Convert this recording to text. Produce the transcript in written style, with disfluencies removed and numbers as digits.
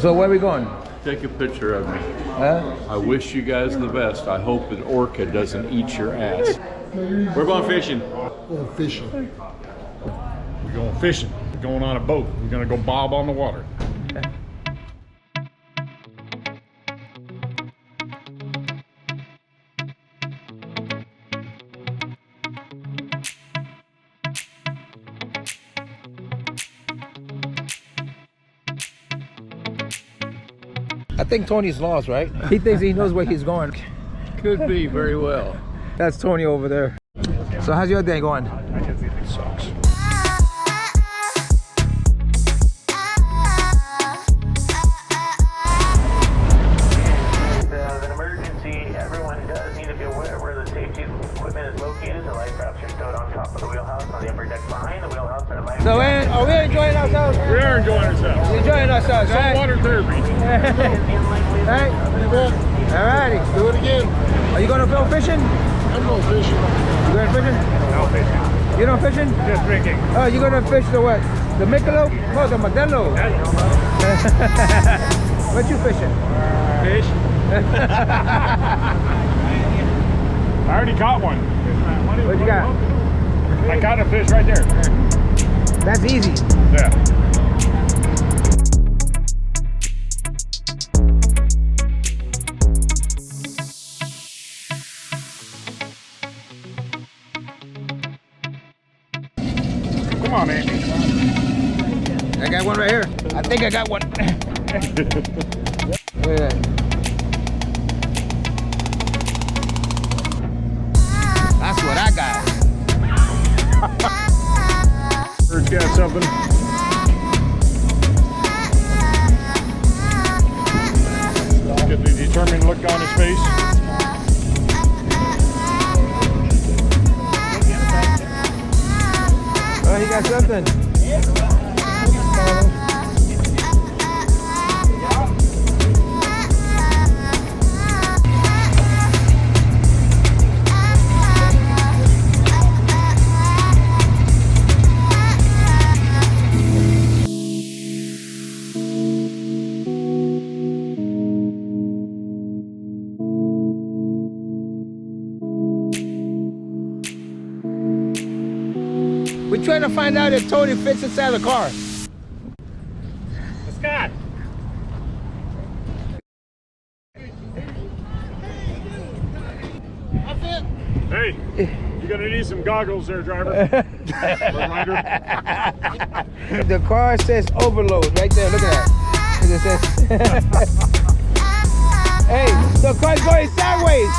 So where are we going? Take a picture of me. Huh? I wish you guys the best. I hope an orca doesn't eat your ass. We're going fishing. Going fishing. We're going fishing. We're going on a boat. We're gonna go bob on the water. I think Tony's lost, right? He thinks he knows where he's going. Could be very well. That's Tony over there. So how's your day going? Sucks. An emergency, everyone does need to be aware where the safety equipment is located. The life rafts are stowed on top of the wheelhouse on the upper deck behind the wheelhouse. So are we enjoying ourselves? We are enjoying ourselves. We're enjoying ourselves, right? Water therapy. Right? Alrighty. Do it again. Are you going to film fishing? I'm going fishing. You going fishing? No fishing. You don't fishing? Just drinking. Oh, you going to fish the what? The Michelob? No, the Modelo. What you fishing? Fish. I already caught one. What you got? I caught a fish right there. That's easy. Yeah. Come on, Andy. I got one right here. I think I got one. Look at that. That's what I got. Bird's got something. Get the determined look on his face. Oh, he got something. We're trying to find out if Tony fits inside the car. Scott. Hey, you're gonna need some goggles there, driver. Reminder. The car says overload right there. Look at that. It says. Hey, the car's going sideways.